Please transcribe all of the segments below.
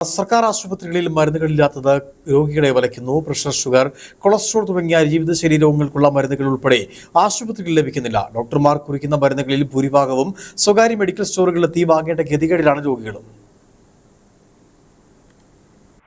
സർക്കാർ ആശുപത്രികളിൽ മരുന്നുകളില്ലാത്തത് രോഗികളെ വലയ്ക്കുന്നു. പ്രഷർ, ഷുഗർ, കൊളസ്ട്രോൾ തുടങ്ങിയ ജീവിതശൈലി രോഗങ്ങൾക്കുള്ള മരുന്നുകൾ ഉൾപ്പെടെ ആശുപത്രികളിൽ ലഭിക്കുന്നില്ല. ഡോക്ടർമാർ കുറിക്കുന്ന മരുന്നുകളിൽ ഭൂരിഭാഗവും സ്വകാര്യ മെഡിക്കൽ സ്റ്റോറുകളിലെത്തി വാങ്ങേണ്ട ഗതികേടിലാണ് രോഗികളും.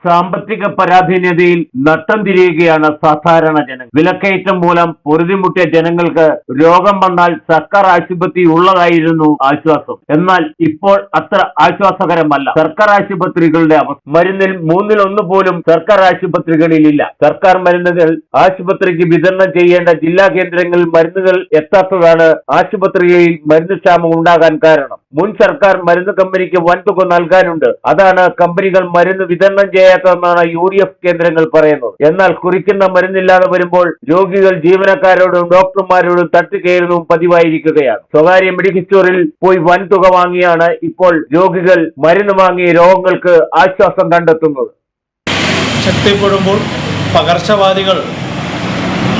സാമ്പത്തിക പരാധീനതയിൽ നട്ടം തിരിയുകയാണ് സാധാരണ ജനങ്ങൾ. വിലക്കയറ്റം മൂലം പൊറുതിമുട്ടിയ ജനങ്ങൾക്ക് രോഗം വന്നാൽ സർക്കാർ ആശുപത്രി ഉള്ളതായിരുന്നു ആശ്വാസം. എന്നാൽ ഇപ്പോൾ അത്ര ആശ്വാസകരമല്ല സർക്കാർ ആശുപത്രികളുടെ അവസ്ഥ. മരുന്നിൽ 1/3 പോലും സർക്കാർ ആശുപത്രികളിൽ ഇല്ല. സർക്കാർ മരുന്നുകൾ ആശുപത്രിക്ക് വിതരണം ചെയ്യേണ്ട ജില്ലാ കേന്ദ്രങ്ങളിൽ മരുന്നുകൾ എത്താത്തതാണ് ആശുപത്രികളിൽ മരുന്ന് ക്ഷാമം ഉണ്ടാകാൻ കാരണം. മുൻ സർക്കാർ മരുന്ന് കമ്പനിക്ക് വൻതുക നൽകാനുണ്ട്. അതാണ് കമ്പനികൾ മരുന്ന് വിതരണം ചെയ്യാത്തതെന്നാണ് UDF കേന്ദ്രങ്ങൾ പറയുന്നത്. എന്നാൽ കുറിക്കുന്ന മരുന്നില്ലാതെ വരുമ്പോൾ രോഗികൾ ജീവനക്കാരോടും ഡോക്ടർമാരോടും തട്ടുകയറുന്നതും പതിവായിരിക്കുകയാണ്. സ്വകാര്യ മെഡിക്കൽ സ്റ്റോറിൽ പോയി വൻതുക വാങ്ങിയാണ് ഇപ്പോൾ രോഗികൾ മരുന്ന് വാങ്ങിയ രോഗങ്ങൾക്ക് ആശ്വാസം കണ്ടെത്തുന്നത്. ശക്തിപ്പെടുമ്പോൾ പകർച്ചവ്യാധികൾ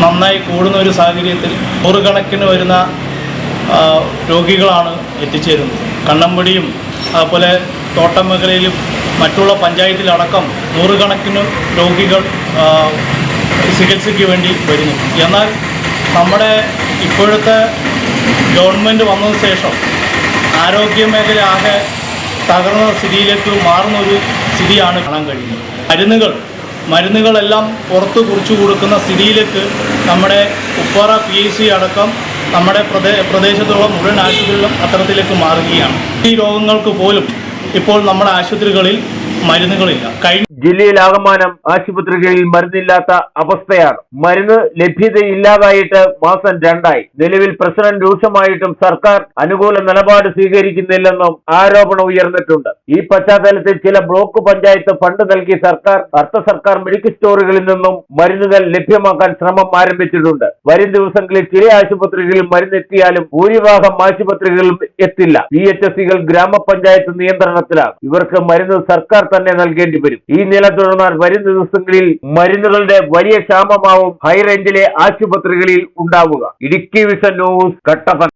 നന്നായി കൂടുന്ന ഒരു സാഹചര്യത്തിൽ നൂറുകണക്കിന് വരുന്ന രോഗികളാണ് എത്തിച്ചേരുന്നത്. കണ്ണമ്പടിയും അതുപോലെ തോട്ടം മേഖലയിലും മറ്റുള്ള പഞ്ചായത്തിലടക്കം നൂറുകണക്കിന് രോഗികൾ ചികിത്സയ്ക്ക് വേണ്ടി വരുന്നു. എന്നാൽ നമ്മുടെ ഇപ്പോഴത്തെ ഗവൺമെൻറ് വന്നതിന് ശേഷം ആരോഗ്യ മേഖല ആകെ തകർന്ന സ്ഥിതിയിലേക്ക് മാറുന്ന ഒരു സ്ഥിതിയാണ് കാണാൻ കഴിയുന്നത്. മരുന്നുകളെല്ലാം പുറത്ത് കുറിച്ചു കൊടുക്കുന്ന സ്ഥിതിയിലേക്ക് നമ്മുടെ ഉപ്പാറ PIC അടക്കം നമ്മുടെ പ്രദേശത്തുള്ള മുഴുവൻ ആശുപത്രികളും അത്തരത്തിലേക്ക് മാറുകയാണ്. ഈ രോഗങ്ങൾക്ക് പോലും ഇപ്പോൾ നമ്മുടെ ആശുപത്രികളിൽ മരുന്നുകളില്ല. ജില്ലയിലാകമാനം ആശുപത്രികളിൽ മരുന്നില്ലാത്ത അവസ്ഥയാണ്. മരുന്ന് ലഭ്യതയില്ലാതായിട്ട് മാസം 2ആയി. നിലവിൽ പ്രശ്നം രൂക്ഷമായിട്ടും സർക്കാർ അനുകൂല നിലപാട് സ്വീകരിക്കുന്നില്ലെന്നും ആരോപണം ഉയർന്നിട്ടുണ്ട്. ഈ പശ്ചാത്തലത്തിൽ ചില ബ്ലോക്ക് പഞ്ചായത്ത് ഫണ്ട് നൽകി അർദ്ധ സർക്കാർ മെഡിക്കൽ സ്റ്റോറുകളിൽ നിന്നും മരുന്നുകൾ ലഭ്യമാക്കാൻ ശ്രമം ആരംഭിച്ചിട്ടുണ്ട്. വരും ദിവസങ്ങളിൽ ചില ആശുപത്രികളിൽ മരുന്നെത്തിയാലും ഭൂരിഭാഗം ആശുപത്രികളിലും എത്തില്ല. VHSകൾ ഗ്രാമപഞ്ചായത്ത് നിയന്ത്രണത്തിലാണ്. ഇവർക്ക് മരുന്ന് സർക്കാർ തന്നെ നൽകേണ്ടി വരും. ഈ നില തുടർന്നാൽ വരും ദിവസങ്ങളിൽ മരുന്നുകളുടെ വലിയ ക്ഷാമമാവും ഹൈറേഞ്ചിലെ ആശുപത്രികളിൽ ഉണ്ടാവുക. Idukki vision news, Kattappana.